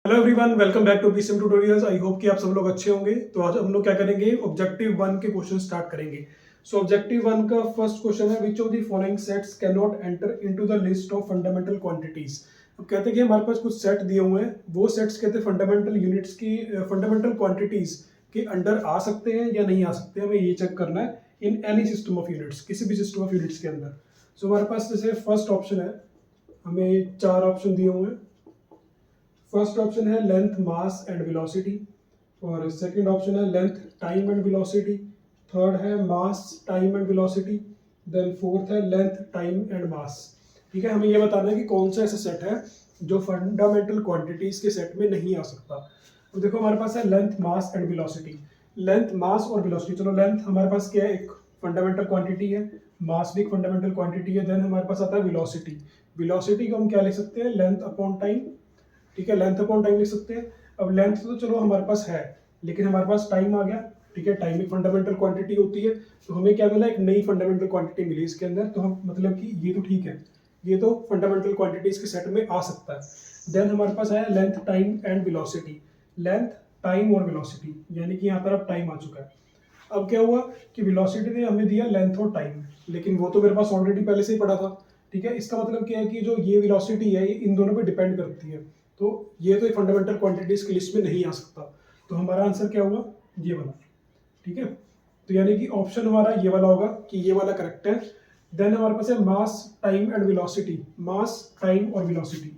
Hello everyone, welcome back to BCM tutorials. I hope कि आप सब लोग अच्छे होंगे। तो आज हम लोग क्या करेंगे, ऑब्जेक्टिव 1 के क्वेश्चन स्टार्ट करेंगे। सो ऑब्जेक्टिव 1 का फर्स्ट क्वेश्चन है, which of the following sets can not enter into the list of fundamental quantities. अब कहते हैं कि हमारे पास कुछ सेट दिए हुए हैं, वो सेट्स कहते हैं फंडामेंटल यूनिट्स की फंडामेंटल क्वांटिटीज के अंडर आ सकते हैं या नहीं आ सकते, हमें ये चेक करना है in any system of units, किसी भी सिस्टम ऑफ यूनिट्स के अंदर। सो हमारे पास जैसे फर्स्ट ऑप्शन है, हमें 4 ऑप्शन दिए हुए हैं। फर्स्ट ऑप्शन है लेंथ, मास एंड वेलोसिटी, और सेकंड ऑप्शन है length, time and velocity, third है mass, time and velocity, then fourth है लेंथ, टाइम एंड मास। ठीक है, हमें ये बताना है कि कौन सा ऐसा सेट है जो फंडामेंटल क्वांटिटीज के सेट में नहीं आ सकता। तो देखो हमारे पास है length, mass and velocity. Length, mass और वेलोसिटी, चलो लेंथ हमारे पास क्या है, एक फंडामेंटल क्वांटिटी है, मास भी एक फंडामेंटल क्वांटिटी है, देन हमारे पास आता है वेलोसिटी। वेलोसिटी को हम क्या लिख सकते हैं, लेंथ अपॉन टाइम। ठीक है, लेंथ अपॉन टाइम लिख सकते हैं। अब लेंथ तो चलो हमारे पास है, लेकिन हमारे पास टाइम आ गया। ठीक है, टाइम एक फंडामेंटल क्वांटिटी होती है, तो हमें क्या मिला, एक नई फंडामेंटल क्वांटिटी मिली इसके अंदर। तो हम मतलब कि ये तो ठीक है, ये तो फंडामेंटल क्वांटिटीज के सेट में आ सकता है। देन हमारे पास आया length, time and velocity. Length, time और वेलोसिटी, यानी कि यहाँ पर अब टाइम आ चुका है। अब क्या हुआ कि वेलोसिटी ने हमें दिया लेंथ और टाइम, लेकिन वो तो मेरे पास ऑलरेडी पहले से ही पड़ा था। ठीक है, इसका मतलब क्या है कि जो ये वेलोसिटी है ये इन दोनों पे डिपेंड करती है, तो ये तो एक फंडामेंटल क्वांटिटीज की लिस्ट में नहीं आ सकता। तो हमारा आंसर क्या हुआ, ये वाला। ठीक है, तो यानी कि ऑप्शन हमारा ये वाला होगा कि ये वाला करेक्ट है। देन हमारे पास है mass, time and velocity. Mass, time और वेलोसिटी,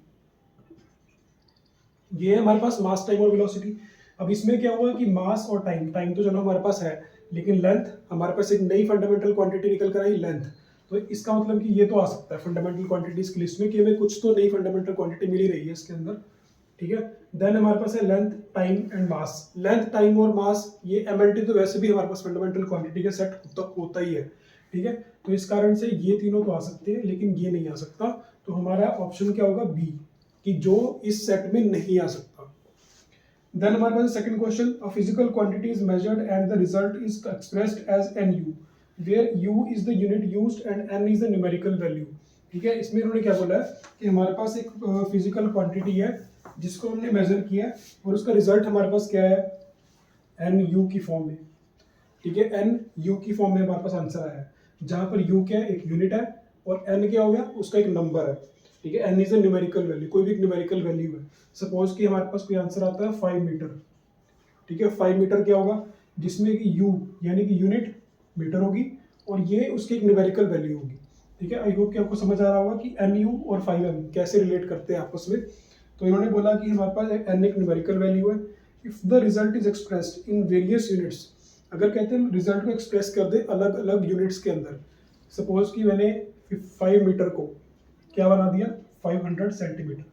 ये है हमारे पास मास, टाइम और वेलोसिटी। अब इसमें क्या हुआ कि मास और टाइम, टाइम तो चलो हमारे पास है, लेकिन लेंथ हमारे पास एक नई फंडामेंटल क्वांटिटी निकल कर आई, लेंथ। तो इसका मतलब कि ये तो आ सकता है फंडामेंटल क्वांटिटीज की लिस्ट में कि हमें कुछ तो नई फंडामेंटल क्वांटिटी मिल ही रही है इसके अंदर। ठीक है, देन हमारे पास है length, time and mass. Length, time और मास, ये एमएलटी तो वैसे भी हमारे पास फंडामेंटल क्वांटिटी का सेट होता ही है। ठीक है, तो इस कारण से ये तीनों तो आ सकते हैं, लेकिन ये नहीं आ सकता। तो हमारा ऑप्शन क्या होगा, बी, कि जो इस सेट में नहीं आ सकता। देन हमारे पास second question, a physical quantity is measured and the result is expressed as n u, where u is the unit used and n is the numerical value. ठीक है, इसमें इन्होंने क्या बोला है कि हमारे पास एक फिजिकल क्वांटिटी है जिसको हमने मेजर किया है, और उसका रिजल्ट हमारे पास क्या है, एन यू की फॉर्म में। ठीक है, एन यू की फॉर्म में हमारे पास आंसर आया है, जहां पर यू क्या है, एक यूनिट है, और एन क्या हो गया, उसका एक नंबर है। ठीक है, n is a numerical value, कोई भी एक न्यूमेरिकल वैल्यू है। सपोज कि हमारे पास कोई आंसर आता है 5 मीटर। ठीक है, 5 मीटर क्या होगा, जिसमें कि यू यानी कि यूनिट मीटर होगी, और ये उसकी एक न्यूमेरिकल वैल्यू होगी। ठीक है, आई होप कि आपको समझ आ रहा होगा कि एन यू और 5 एम कैसे रिलेट करते हैं आपस में। तो इन्होंने बोला कि हमारे पास एन एक न्यूमेरिकल वैल्यू है, if the result is expressed in various units. अगर कहते हैं रिजल्ट को एक्सप्रेस कर दे अलग अलग यूनिट्स के अंदर, सपोज कि मैंने 5 मीटर को क्या बना दिया, 500 सेंटीमीटर,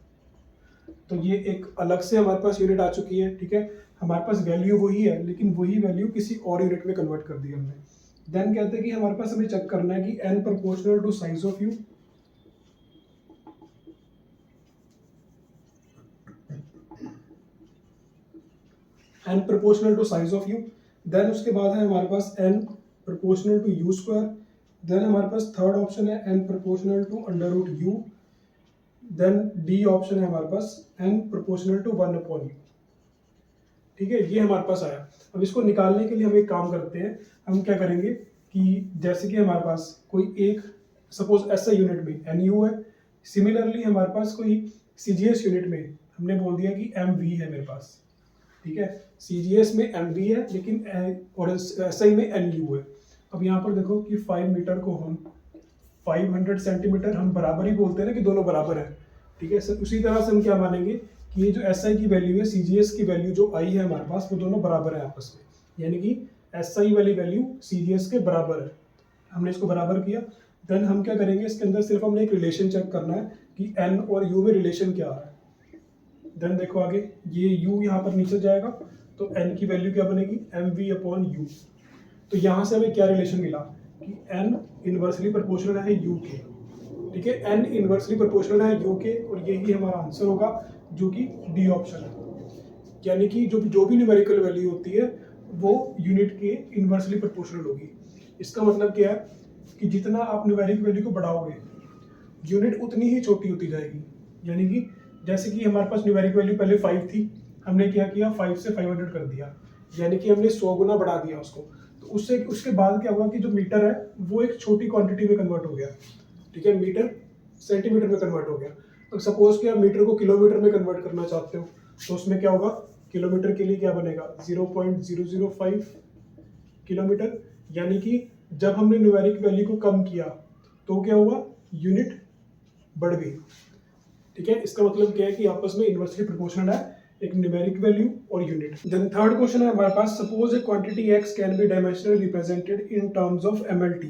तो ये एक अलग से हमारे पास यूनिट आ चुकी है। ठीक है, हमारे पास वैल्यू वही है, लेकिन वही वैल्यू किसी और यूनिट में कन्वर्ट कर दी हमने। देन कहते हैं कि हमारे पास हमें चेक करना है कि n proportional to size of u. N proportional to size of u, then उसके बाद है हमारे पास n proportional to u square, then हमारे पास थर्ड ऑप्शन है n proportional to under root u, then D option है हमारे पास n proportional to 1 upon u. ठीक है, ये हमारे पास आया। अब इसको निकालने के लिए हम एक काम करते हैं, हम क्या करेंगे कि जैसे कि हमारे पास कोई एक सपोज ऐसा यूनिट में एन यू है, सिमिलरली हमारे पास कोई सीजीएस यूनिट में हमने बोल दिया कि एम वी है मेरे पास। ठीक है, सीजीएस में एम वी है, लेकिन और एसआई में एन यू है। अब यहाँ पर देखो कि 5 मीटर को हम 500 सेंटीमीटर हम बराबर ही बोलते हैं ना, कि दोनों बराबर है। ठीक है, सर उसी तरह से हम क्या मानेंगे कि ये जो एसआई की वैल्यू है, सीजीएस की वैल्यू जो आई है हमारे पास, वो दोनों बराबर है आपस में, यानी कि एसआई वाली वैल्यू सीजीएस के बराबर है। हमने इसको बराबर किया, देन हम क्या करेंगे, इसके अंदर सिर्फ हमने एक रिलेशन चेक करना है कि एन और यू में रिलेशन क्या आ रहा है। देन देखो आगे, ये u यहाँ पर नीचे जाएगा, तो n की वैल्यू क्या बनेगी, एम वी अपॉन यू। तो यहाँ से हमें क्या रिलेशन मिला कि n इनवर्सली प्रोपोर्शनल है u के। ठीक है, n इनवर्सली प्रोपोर्शनल है u के, और यही हमारा आंसर होगा, जो कि डी ऑप्शन है। यानी कि जो भी न्यूमेरिकल वैल्यू होती है वो यूनिट के इनवर्सली प्रोपोर्शनल होगी। इसका मतलब क्या है कि जितना आप न्यूमेरिक वैल्यू को बढ़ाओगे, यूनिट उतनी ही छोटी होती जाएगी। यानी कि जैसे कि हमारे पास न्यूमेरिक वैल्यू पहले 5 थी, हमने क्या किया 5 से 500 कर दिया, यानी कि हमने 100 गुना बढ़ा दिया उसको। तो उससे उसके बाद क्या हुआ कि जो मीटर है वो एक छोटी क्वांटिटी में कन्वर्ट हो गया, ठीक है, मीटर सेंटीमीटर में कन्वर्ट हो गया। अब सपोज कि आप मीटर को किलोमीटर में कन्वर्ट करना चाहते हो, तो उसमें क्या होगा, किलोमीटर के लिए क्या बनेगा 0.005 किलोमीटर, यानी कि जब हमने न्यूमेरिक वैल्यू को कम किया तो क्या हुआ, यूनिट बढ़ गई, ठीक है। इसका मतलब क्या है कि आपस में इनवर्सली प्रोपोर्शनल है, एक न्यूमेरिक वैल्यू और यूनिट। देन थर्ड क्वेश्चन है हमारे पास, suppose a quantity x can be dimensionally represented in terms of mlt।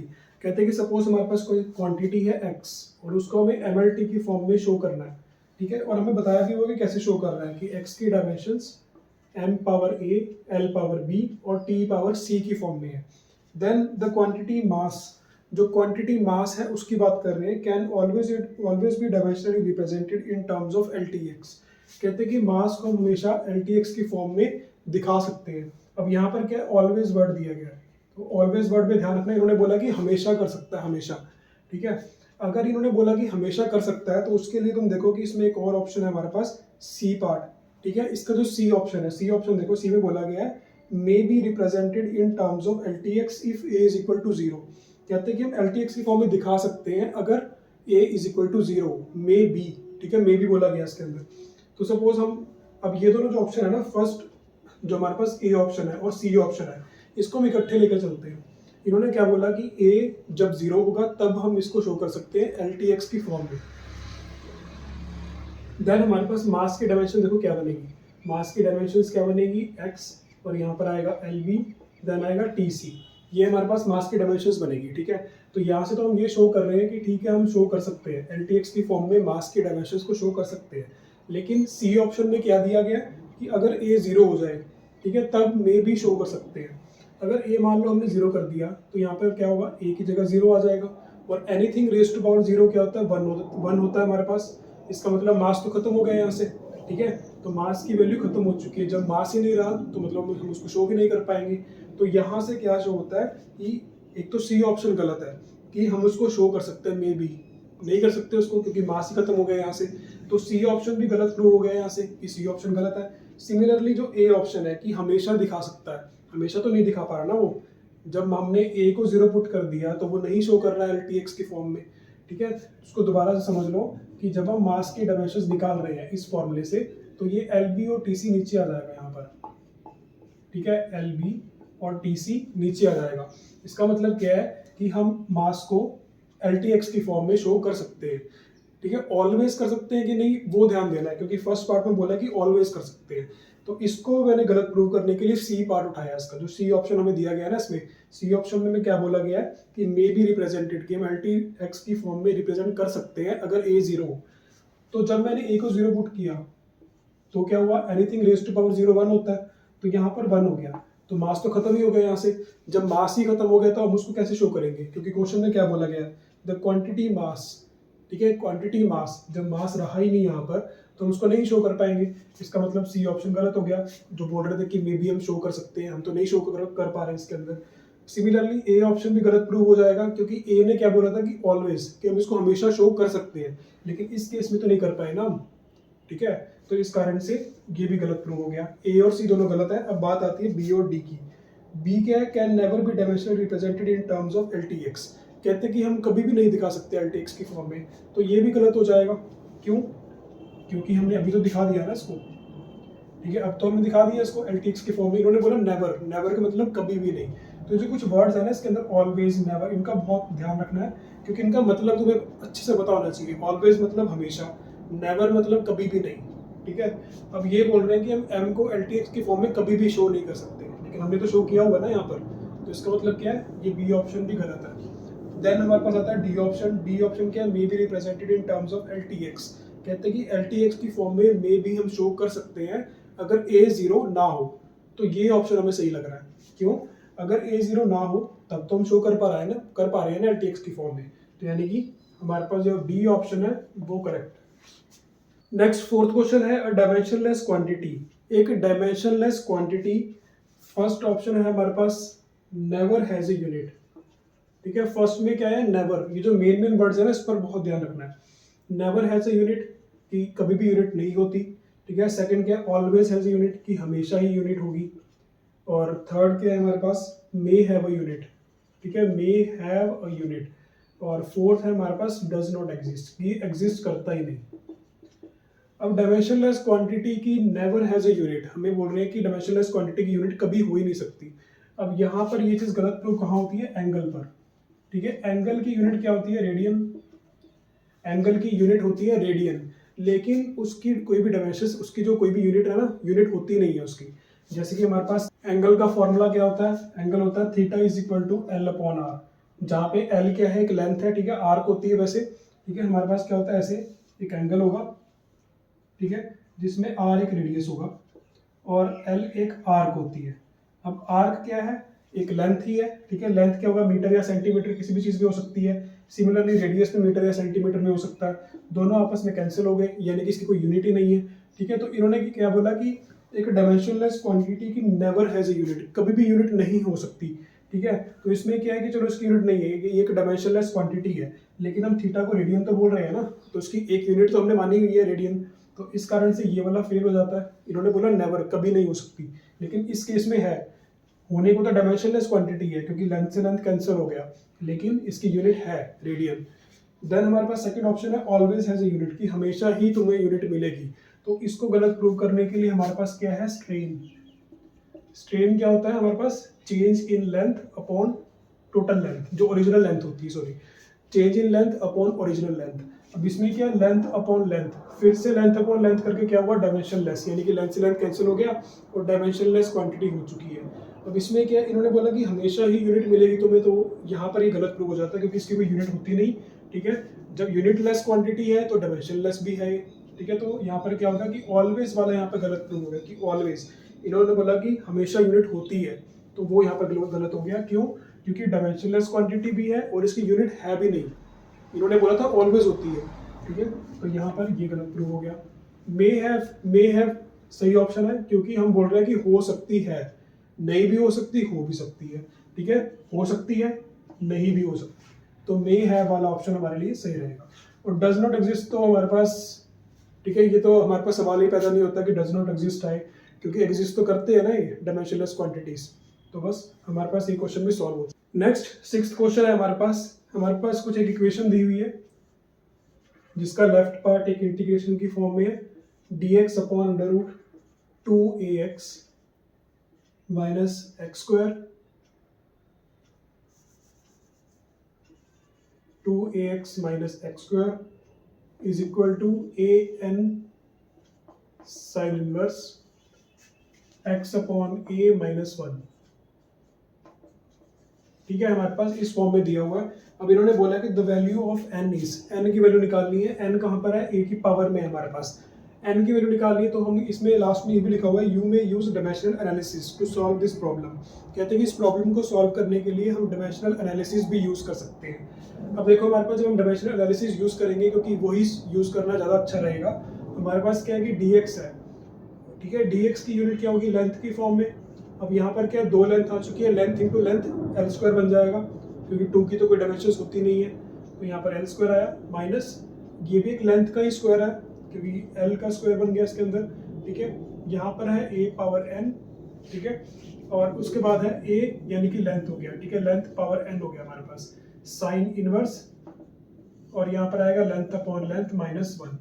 कहते हैं कि सपोज हमारे पास कोई क्वांटिटी है x और उसको हमें mlt की फॉर्म में शो करना है, ठीक है, और हमें बताया भी होगा कि कैसे शो कर रहा है कि x की dimensions m power a, l power b और t पावर c की फॉर्म में है। देन द क्वांटिटी मास, जो क्वांटिटी मास है उसकी बात कर रहे हैं, can always be dimensionally represented in terms of LTX। कहते हैं कि मास को हमेशा LTX की फॉर्म में दिखा सकते हैं। अब यहाँ पर क्या ऑलवेज वर्ड दिया गया है, तो ऑलवेज वर्ड में ध्यान रखना, इन्होंने बोला कि हमेशा कर सकता है, हमेशा, ठीक है। अगर इन्होंने बोला कि हमेशा कर सकता है तो उसके लिए तुम देखो कि इसमें एक और ऑप्शन है हमारे पास, सी पार्ट, ठीक है। इसका जो सी ऑप्शन है, सी ऑप्शन देखो, सी में बोला गया है may be represented in terms of LTX if a is equal to 0। कहते हैं कि हम LTX की फॉर्म में दिखा सकते हैं अगर a is equal to 0, may be, ठीक है, मे बी बोला गया इसके अंदर। तो सपोज हम, अब ये दोनों जो ऑप्शन है ना, फर्स्ट जो हमारे पास ए ऑप्शन है और सी ऑप्शन है, इसको हम इकट्ठे लेकर चलते हैं। इन्होंने क्या बोला कि ए जब 0 होगा तब हम इसको शो कर सकते हैं LTX की फॉर्म में। देन हमारे पास मास की डायमेंशन देखो क्या बनेगी, मास की डायमेंशन क्या बनेगी x, और यहाँ पर आएगा LB, देन आएगा TC, ये हमारे पास मास की डायमेंशंस बनेगी, ठीक है। तो यहाँ से तो हम ये शो कर रहे हैं कि ठीक है, हम शो कर सकते हैं LTX की फॉर्म में मास की डायमेंशंस को शो कर सकते हैं। लेकिन सी ऑप्शन में क्या दिया गया कि अगर ए 0 हो जाए, ठीक है, तब मे भी शो कर सकते हैं। अगर ए मान लो हमने 0 कर दिया तो यहाँ पर क्या होगा, ए की जगह 0 आ जाएगा, और एनीथिंग रेज टू पावर 0 क्या होता है, 1 होता है हमारे पास। इसका मतलब मास तो खत्म हो गया यहाँ से, ठीक है, तो मास की वैल्यू खत्म हो चुकी है। जब मास ही नहीं रहा तो मतलब हम उसको शो भी नहीं कर पाएंगे। तो यहाँ से क्या शो होता है कि एक तो सी ऑप्शन गलत है कि हम उसको शो कर सकते हैं, मे बी नहीं कर सकते उसको क्योंकि मास ही खत्म हो गया यहाँ से। तो सी ऑप्शन भी गलत प्रूव हो गया यहाँ से कि सी ऑप्शन गलत है। सिमिलरली जो ए ऑप्शन है कि हमेशा दिखा सकता है, हमेशा तो नहीं दिखा पा रहा ना वो, जब हमने ए को 0 पुट कर दिया तो वो नहीं शो कर रहा है LTX की फॉर्म में, ठीक है। उसको दोबारा से समझ लो कि जब हम मास के डायमेंशंस निकाल रहे हैं इस फॉर्मूले से, तो ये LB और TC नीचे आ जाएगा यहाँ पर, ठीक है, LB और TC नीचे आ जाएगा। इसका मतलब क्या है कि हम मास को LTX की फॉर्म में शो कर सकते हैं, ठीक है। ऑलवेज कर सकते हैं कि नहीं वो ध्यान देना है, क्योंकि फर्स्ट पार्ट में बोला कि ऑलवेज कर सकते हैं। तो इसको मैंने गलत प्रूव करने के लिए सी पार्ट उठाया इसका, जो सी ऑप्शन हमें दिया गया है ना, इसमें सी ऑप्शन में क्या बोला गया है कि मे बी रिप्रेजेंटेड, कि हम LTX की फॉर्म में रिप्रेजेंट कर सकते हैं अगर ए 0 हो। तो जब मैंने ए को 0 पुट किया तो क्या हुआ, एनीथिंग रेज टू पावर 0 1 होता है, तो यहाँ पर 1 हो गया, तो मास तो खत्म ही हो गया यहाँ से। जब मास ही खत्म हो गया तो हम उसको कैसे शो करेंगे, क्योंकि क्वेश्चन में क्या बोला गया है, द क्वांटिटी मास, ठीक है, क्वांटिटी मास, जब मास रहा ही नहीं यहाँ पर तो हम उसको नहीं शो कर पाएंगे। इसका मतलब सी ऑप्शन गलत हो गया, जो बोल रहे थे कि मे बी हम शो कर सकते हैं, हम तो नहीं शो कर पा रहे हैं इसके अंदर। सिमिलरली ए ऑप्शन भी गलत प्रूव हो जाएगा, क्योंकि ए ने क्या बोला था कि ऑलवेज, कि हम इसको हमेशा शो कर सकते हैं, लेकिन इस केस में तो नहीं कर पाए ना हम, ठीक है। तो इस कारण से ये भी गलत प्रूव हो गया, ए और सी दोनों गलत है। अब बात आती है बी और डी की। बी क्या है, can never be dimensionally represented in terms of LTX। कहते हैं कि हम कभी भी नहीं दिखा सकते LTX की फॉर्म में, तो ये भी गलत हो जाएगा। क्यों, क्योंकि हमने अभी तो दिखा दिया ना इसको, ठीक है, अब तो हमने दिखा दिया इसको LTX की फॉर्म में। इन्होंने बोला नेवर, नेवर का मतलब कभी भी नहीं। तो जो कुछ वर्ड्स है ना इसके अंदर, ऑलवेज, नेवर, इनका बहुत ध्यान रखना है, क्योंकि इनका मतलब तुम्हें अच्छे से पता होना चाहिए। ऑलवेज मतलब हमेशा, नेवर मतलब कभी भी नहीं, ठीक है। अब ये बोल रहे हैं कि हम M को LTX की फॉर्म में कभी भी शो नहीं कर सकते, लेकिन हमने तो शो किया हुआ ना यहाँ पर, तो इसका मतलब क्या है, ये बी ऑप्शन भी गलत है। देन हमारे पास आता है डी ऑप्शन। डी ऑप्शन क्या है, may be represented in terms of LTX। कहते हैं कि LTX की फॉर्म में मे बी हम शो कर सकते हैं अगर A 0 ना हो। तो ये ऑप्शन हमें सही लग रहा है। क्यों, अगर A 0 ना हो तब तो हम शो कर पा रहे हैं ना LTX की फॉर्म में, तो यानी कि हमारे पास जो डी ऑप्शन है वो करेक्ट है। नेक्स्ट फोर्थ क्वेश्चन है, अ डायमेंशनलेस क्वांटिटी। एक डायमेंशनलेस क्वांटिटी, फर्स्ट ऑप्शन है हमारे पास नेवर हैज ए यूनिट, ठीक है। फर्स्ट में क्या है, नेवर, ये जो मेन वर्ड्स है ना इस पर बहुत ध्यान रखना है। नेवर हैज ए यूनिट, कि कभी भी यूनिट नहीं होती, ठीक है। सेकंड क्या है, ऑलवेज हैज अ यूनिट, कि हमेशा ही यूनिट होगी। और थर्ड क्या है हमारे पास, मे हैव अ यूनिट, ठीक है, मे हैव अ यूनिट। और फोर्थ है हमारे पास डज नॉट एग्जिस्ट, कि एग्जिस्ट करता ही नहीं। अब डायमेंशनलेस क्वांटिटी की नेवर हैज अ यूनिट, हमें बोल रहे हैं कि डायमेंशनलेस क्वांटिटी की यूनिट कभी हो ही नहीं सकती। अब यहाँ पर ये चीज गलत प्रूव कहाँ होती है, एंगल पर, ठीक है। एंगल की यूनिट क्या होती है, रेडियन, एंगल की यूनिट होती है रेडियन, लेकिन उसकी कोई भी डायमेंशन, उसकी जो कोई भी यूनिट है ना, यूनिट होती नहीं है उसकी। जैसे कि हमारे पास एंगल का फॉर्मूला क्या होता है, एंगल होता है theta is equal to l upon r, जहाँ पे एल क्या है, एक लेंथ है, ठीक है, आर्क होती है वैसे, ठीक है। हमारे पास क्या होता है, ऐसे एक एंगल होगा, ठीक है, जिसमें आर एक रेडियस होगा और एल एक आर्क होती है। अब आर्क क्या है, एक लेंथ ही है, ठीक है। लेंथ क्या होगा, मीटर या सेंटीमीटर, किसी भी चीज में हो सकती है। सिमिलरली रेडियस में मीटर या सेंटीमीटर में हो सकता है। दोनों आपस में कैंसिल हो गए, यानी कि इसकी कोई यूनिट ही नहीं है, ठीक है। तो इन्होंने क्या बोला कि एक डायमेंशनलेस क्वांटिटी की नेवर हैज अ यूनिट, कभी भी यूनिट नहीं हो सकती, ठीक है। तो इसमें क्या है कि चलो इसकी यूनिट नहीं है, ये एक डायमेंशनलेस क्वांटिटी है, लेकिन हम थीटा को रेडियन तो बोल रहे हैं ना, तो इसकी एक यूनिट तो हमने मानी हुई है रेडियन, तो इस कारण से ये वाला फेल हो जाता है। इन्होंने बोला नेवर, कभी नहीं हो सकती, लेकिन इस केस में है, होने को तो डायमेंशनलेस क्वांटिटी है क्योंकि लेंथ से लेंथ कैंसिल हो गया, लेकिन इसकी यूनिट है रेडियन। देन हमारे पास सेकंड ऑप्शन है ऑलवेज हैज अ यूनिट, कि हमेशा ही तुम्हें यूनिट मिलेगी। तो इसको गलत प्रूव करने के लिए हमारे पास क्या है, स्ट्रेन। स्ट्रेन क्या होता है हमारे पास, change in length upon total length, जो ओरिजिनल लेंथ होती है, sorry, change in length upon original length. अब इसमें क्या, लेंथ अपॉन लेंथ, फिर से लेंथ अपॉन लेंथ करके क्या हुआ, डायमेंशन लेस, यानी कि लेंथ से लेंथ कैंसिल हो गया और डायमेंशन लेस क्वांटिटी हो चुकी है। अब इसमें क्या, इन्होंने बोला कि हमेशा ही यूनिट मिलेगी तुम्हें, तो यहाँ पर ये गलत प्रूव हो जाता है क्योंकि इसकी कोई यूनिट होती नहीं, ठीक है। जब यूनिट लेस क्वांटिटी है तो डायमेंशन लेस भी है, ठीक है। तो यहाँ पर क्या होगा कि ऑलवेज वाला यहाँ पर गलत प्रूव हो गया, कि ऑलवेज, इन्होंने बोला कि हमेशा यूनिट होती है, तो वो यहाँ पर गलत हो गया। क्यों, क्योंकि डायमेंशनलेस क्वांटिटी भी है और इसकी यूनिट है भी नहीं, इन्होंने बोला था ऑलवेज होती है, ठीक है। तो यहाँ पर ये गलत प्रूव हो गया। मे हैव सही ऑप्शन है, क्योंकि हम बोल रहे हैं कि हो सकती है, नहीं भी हो सकती, हो भी सकती है, ठीक है, हो सकती है, नहीं भी हो सकती, तो मे हैव वाला ऑप्शन हमारे लिए सही रहेगा। और डज नॉट एग्जिस्ट तो हमारे पास, ठीक है, ये तो हमारे पास सवाल ही पैदा नहीं होता कि डज नॉट एग्जिस्ट है, क्योंकि एग्जिस्ट तो करते हैं ना ये डायमेंशनलेस क्वांटिटीज, तो बस हमारे पास ये क्वेश्चन भी सॉल्व होता है। नेक्स्ट सिक्स्थ क्वेश्चन है हमारे पास कुछ एक इक्वेशन दी हुई है जिसका लेफ्ट पार्ट एक इंटीग्रेशन की फॉर्म में है, dx upon under root 2ax minus x square 2ax minus x square is equal to an sine inverse x upon a minus 1, ठीक है। हमारे पास इस फॉर्म में दिया हुआ है। अब इन्होंने बोला कि the value of n is, n की वैल्यू निकालनी है, n कहाँ पर है, a की पावर में है हमारे पास, n की वैल्यू निकालनी है। तो हम इसमें लास्ट में ये भी लिखा हुआ है, you may use dimensional analysis to solve this problem, कहते हैं कि इस प्रॉब्लम को सॉल्व करने के लिए हम डायमेंशनल एनालिसिस भी यूज कर सकते हैं। अब देखो हमारे पास जब हम डायमेंशनल एनालिसिस यूज करेंगे, क्योंकि वही यूज करना ज़्यादा अच्छा रहेगा, हमारे पास क्या है कि dx है, ठीक है, dx की यूनिट क्या होगी, लेंथ की फॉर्म में। अब यहाँ पर क्या, दो लेंथ आ चुकी है, length into length L square बन जाएगा, क्योंकि 2 की तो कोई डायमेंशन होती नहीं है, तो यहाँ पर एल स्क्वायर आया, माइनस ये भी एक लेंथ का ही स्क्वायर है क्योंकि एल का स्क्वायर बन गया इसके अंदर, ठीक है। यहाँ पर है a पावर n, ठीक है, और उसके बाद है a यानी कि लेंथ हो गया, ठीक है, लेंथ पावर n हो गया हमारे पास, साइन इनवर्स, और यहाँ पर आएगा लेंथ अपॉन लेंथ माइनस 1।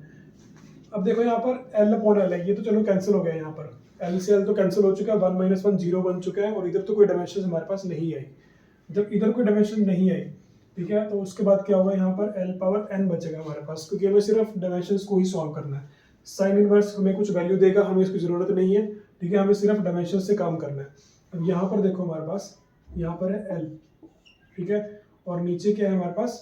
अब देखो यहाँ पर l अपॉन l है, ये तो चलो कैंसिल हो गया, यहाँ पर l से l तो कैंसिल हो चुका है, 1 माइनस 1 0 बन चुका है, और इधर तो कोई डायमेंशन हमारे पास नहीं आई। जब इधर कोई डायमेंशन नहीं आई, ठीक है, तो उसके बाद क्या होगा, यहाँ पर l पावर n बचेगा हमारे पास, क्योंकि हमें सिर्फ डायमेंशंस को ही सॉल्व करना है। साइन इनवर्स हमें कुछ वैल्यू देगा, हमें इसकी जरूरत नहीं है, ठीक है, हमें सिर्फ डायमेंशन से काम करना है। अब यहाँ पर देखो हमारे पास, यहाँ पर है l, ठीक है, और नीचे क्या है हमारे पास,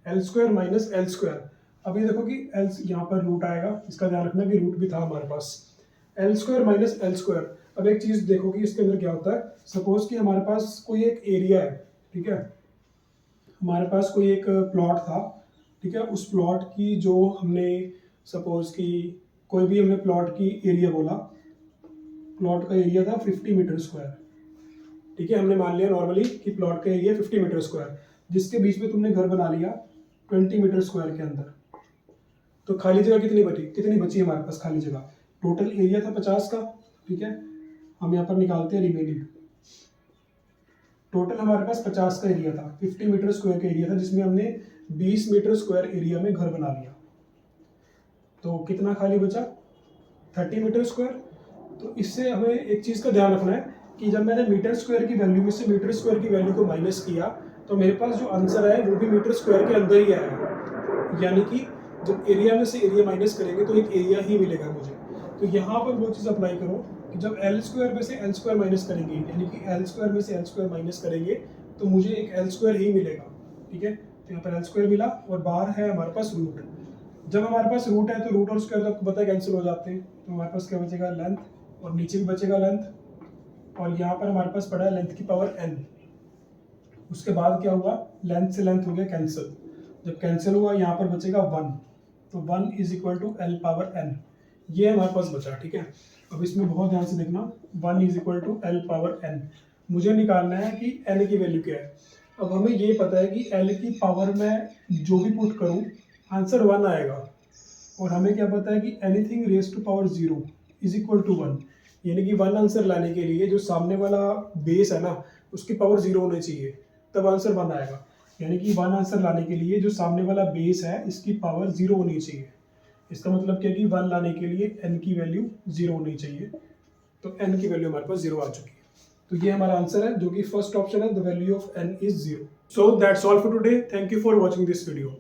L square minus L square. अभी देखो कि एल यहाँ पर रूट आएगा, इसका ध्यान रखना कि रूट भी था हमारे पास, L square minus L square. अब एक चीज देखो कि इसके अंदर क्या होता है, सपोज कि हमारे पास कोई एक एरिया है, ठीक है, हमारे पास कोई एक प्लॉट था, ठीक है, उस प्लॉट की जो हमने सपोज कि कोई भी हमने प्लॉट की एरिया बोला, प्लॉट का एरिया था 50 मीटर स्क्वायर, ठीक है, हमने मान लिया नॉर्मली कि प्लॉट का एरिया 50 मीटर स्क्वायर, जिसके बीच में तुमने घर बना लिया 20 मीटर स्क्वायर के अंदर, तो खाली जगह कितनी बची है हमारे पास खाली जगह? टोटल एरिया था 50 का, ठीक है, हम यहाँ पर निकालते हैं रिमेनिंग। टोटल हमारे पास 50 का एरिया था, 50 मीटर स्क्वायर का एरिया था, जिसमें हमने 20 मीटर स्क्वायर एरिया में घर बना लिया। तो कितना खाली बचा? 30 मीटर स्क्वायर। तो इससे हमें एक चीज़ का ध्यान रखना है कि जब मैंने मीटर स्क्वायर की वैल्यू में से मीटर स्क्वायर की वैल्यू को माइनस किया तो मेरे पास जो आंसर है वो भी मीटर स्क्वायर के अंदर ही आएगा, यानी कि जब एरिया में से एरिया माइनस करेंगे तो एक एरिया ही मिलेगा मुझे। तो यहाँ पर वो चीज़ अप्लाई करो कि जब एल स्क्वायर में से एल स्क्वायर माइनस करेंगे, यानी कि एल स्क्वायर में से एल स्क्वायर माइनस करेंगे तो मुझे एक एल स्क्वायर ही मिलेगा, ठीक है। तो यहाँ पर एल स्क्वायर मिला और बाहर है हमारे पास रूट। जब हमारे पास रूट है तो रूट और स्क्वायर तो आपको पता है कैंसिल हो जाते हैं, तो हमारे पास क्या बचेगा? लेंथ, और नीचे भी बचेगा लेंथ, और यहाँ पर हमारे पास पड़ा है लेंथ की पावर n। उसके बाद क्या हुआ? लेंथ से लेंथ हो गया कैंसिल, जब कैंसिल हुआ यहाँ पर बचेगा 1, तो 1 is equal to l power n, ये हमारे पास बचा, ठीक है। अब इसमें बहुत ध्यान से देखना, 1 is equal to l power n, मुझे निकालना है कि n की वैल्यू क्या है। अब हमें ये पता है कि l की पावर में जो भी पुट करूँ आंसर 1 आएगा, और हमें क्या पता है कि anything raise to power 0 is equal to 1, यानी कि 1 आंसर लाने के लिए जो सामने वाला बेस है ना उसकी पावर 0 होनी चाहिए, तब आंसर 1 आएगा। यानी कि 1 आंसर लाने के लिए जो सामने वाला बेस है इसकी पावर 0 होनी चाहिए। इसका मतलब क्या कि 1 लाने के लिए n की वैल्यू 0 होनी चाहिए, तो n की वैल्यू हमारे पास 0 आ चुकी है। तो ये हमारा आंसर है, जो कि फर्स्ट ऑप्शन है, the value of n is 0। So that's all for today, thank you for watching this video.